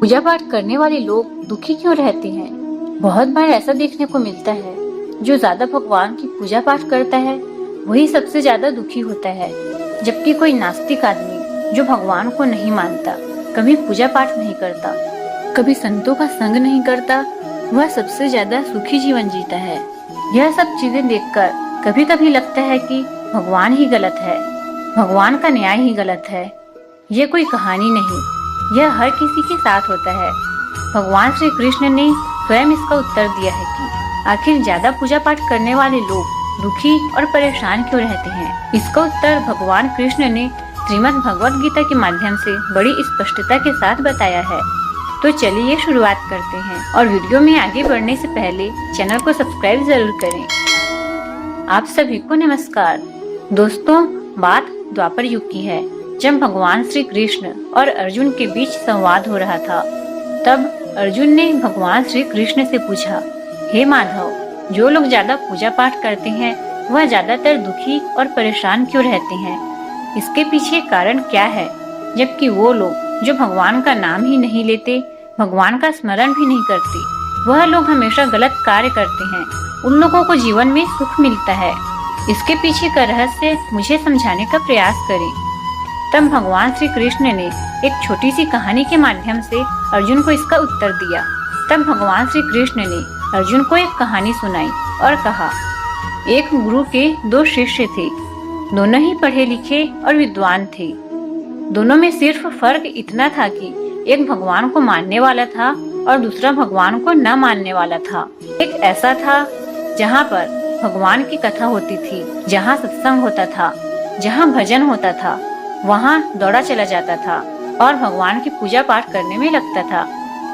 पूजा पाठ करने वाले लोग दुखी क्यों रहते हैं? बहुत बार ऐसा देखने को मिलता है, जो ज्यादा भगवान की पूजा पाठ करता है वही सबसे ज्यादा दुखी होता है, जबकि कोई नास्तिक आदमी जो भगवान को नहीं मानता, कभी पूजा पाठ नहीं करता, कभी संतों का संग नहीं करता, वह सबसे ज्यादा सुखी जीवन जीता है। यह सब चीजें देखकर कभी कभी लगता है कि भगवान ही गलत है, भगवान का न्याय ही गलत है। ये कोई कहानी नहीं, यह हर किसी के साथ होता है। भगवान श्री कृष्ण ने स्वयं इसका उत्तर दिया है कि आखिर ज्यादा पूजा पाठ करने वाले लोग दुखी और परेशान क्यों रहते हैं। इसका उत्तर भगवान कृष्ण ने श्रीमद् भगवद गीता के माध्यम से बड़ी स्पष्टता के साथ बताया है। तो चलिए शुरुआत करते हैं, और वीडियो में आगे बढ़ने से पहले चैनल को सब्सक्राइब जरूर करें। आप सभी को नमस्कार। दोस्तों, बात द्वापर युग की है, जब भगवान श्री कृष्ण और अर्जुन के बीच संवाद हो रहा था। तब अर्जुन ने भगवान श्री कृष्ण से पूछा, हे माधव, जो लोग ज्यादा पूजा पाठ करते हैं वह ज्यादातर दुखी और परेशान क्यों रहते हैं? इसके पीछे कारण क्या है? जबकि वो लोग जो भगवान का नाम ही नहीं लेते, भगवान का स्मरण भी नहीं करते, वह लोग हमेशा गलत कार्य करते हैं, उन लोगों को जीवन में सुख मिलता है। इसके पीछे का रहस्य मुझे समझाने का प्रयास करें। तब भगवान श्री कृष्ण ने एक छोटी सी कहानी के माध्यम से अर्जुन को इसका उत्तर दिया। तब भगवान श्री कृष्ण ने अर्जुन को एक कहानी सुनाई और कहा, एक गुरु के दो शिष्य थे, दोनों ही पढ़े लिखे और विद्वान थे। दोनों में सिर्फ फर्क इतना था कि एक भगवान को मानने वाला था और दूसरा भगवान को न मानने वाला था। एक ऐसा था जहाँ पर भगवान की कथा होती थी, जहाँ सत्संग होता था, जहाँ भजन होता था, वहाँ दौड़ा चला जाता था और भगवान की पूजा पाठ करने में लगता था।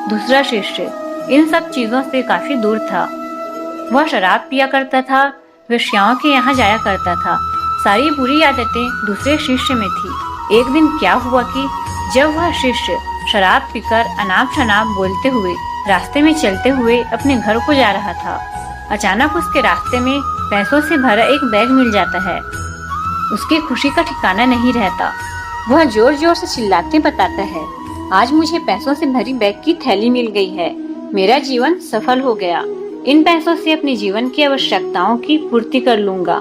दूसरा शिष्य इन सब चीजों से काफी दूर था। वह शराब पिया करता था, वेश्याओं के यहाँ जाया करता था। सारी बुरी आदतें दूसरे शिष्य में थी। एक दिन क्या हुआ कि जब वह शिष्य शराब पीकर अनाप शनाप बोलते हुए रास्ते में चलते हुए अपने घर को जा रहा था, अचानक उसके रास्ते में पैसों से भरा एक बैग मिल जाता है। उसकी खुशी का ठिकाना नहीं रहता। वह जोर जोर से चिल्लाते बताता है, आज मुझे पैसों से भरी बैग की थैली मिल गई है, मेरा जीवन सफल हो गया। इन पैसों से अपने जीवन की आवश्यकताओं की पूर्ति कर लूंगा।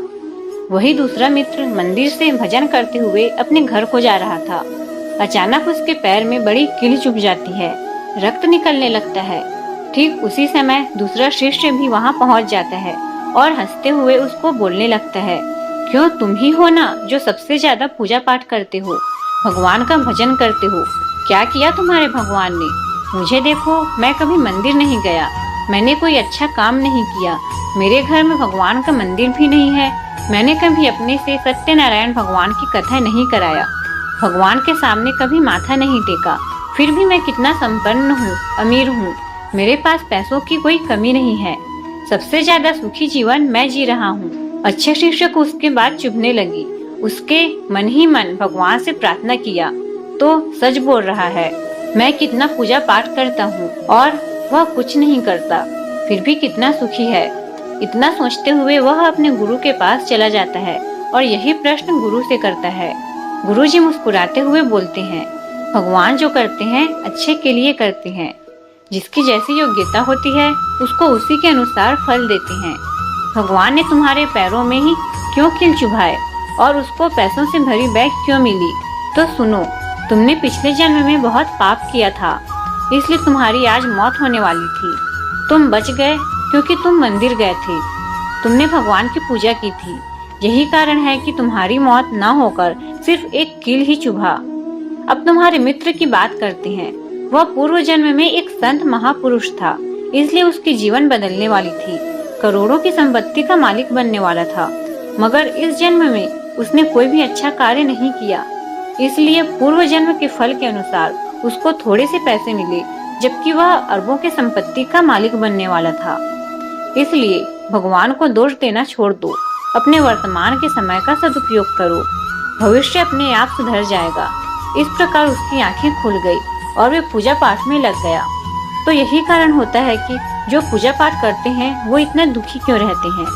वही दूसरा मित्र मंदिर से भजन करते हुए अपने घर को जा रहा था। अचानक उसके पैर में बड़ी कील चुभ जाती है, रक्त निकलने लगता है। ठीक उसी समय दूसरा शिष्य भी वहां पहुंच जाता है और हंसते हुए उसको बोलने लगता है, क्यों, तुम ही हो ना जो सबसे ज्यादा पूजा पाठ करते हो, भगवान का भजन करते हो। क्या किया तुम्हारे भगवान ने? मुझे देखो, मैं कभी मंदिर नहीं गया, मैंने कोई अच्छा काम नहीं किया, मेरे घर में भगवान का मंदिर भी नहीं है, मैंने कभी अपने से सत्यनारायण भगवान की कथा नहीं कराया, भगवान के सामने कभी माथा नहीं टेका, फिर भी मैं कितना संपन्न हूँ, अमीर हूँ, मेरे पास पैसों की कोई कमी नहीं है, सबसे ज्यादा सुखी जीवन मैं जी रहा हूँ। अच्छे शिष्य को उसके बात चुभने लगी। उसके मन ही मन भगवान से प्रार्थना किया, तो सच बोल रहा है, मैं कितना पूजा पाठ करता हूँ और वह कुछ नहीं करता, फिर भी कितना सुखी है। इतना सोचते हुए वह अपने गुरु के पास चला जाता है और यही प्रश्न गुरु से करता है। गुरुजी मुस्कुराते हुए बोलते हैं, भगवान जो करते हैं अच्छे के लिए करते हैं, जिसकी जैसी योग्यता होती है उसको उसी के अनुसार फल देते हैं। भगवान ने तुम्हारे पैरों में ही क्यों कील चुभाए और उसको पैसों से भरी बैग क्यों मिली? तो सुनो, तुमने पिछले जन्म में बहुत पाप किया था, इसलिए तुम्हारी आज मौत होने वाली थी। तुम बच गए क्योंकि तुम मंदिर गए थे, तुमने भगवान की पूजा की थी। यही कारण है कि तुम्हारी मौत न होकर सिर्फ एक कील ही चुभा। अब तुम्हारे मित्र की बात करते हैं। वह पूर्व जन्म में एक संत महापुरुष था, इसलिए उसकी जीवन बदलने वाली थी, करोड़ों की संपत्ति का मालिक बनने वाला था। मगर इस जन्म में उसने कोई भी अच्छा कार्य नहीं किया, इसलिए पूर्व जन्म के फल के अनुसार उसको थोड़े से पैसे मिले, जबकि वह अरबों के संपत्ति का मालिक बनने वाला था। इसलिए भगवान को दोष देना छोड़ दो, अपने वर्तमान के समय का सदुपयोग करो, भविष्य अपने आप सुधर जाएगा। इस प्रकार उसकी आंखें खुल गई और वे पूजा पाठ में लग गया। तो यही कारण होता है कि जो पूजा पाठ करते हैं वो इतने दुखी क्यों रहते हैं।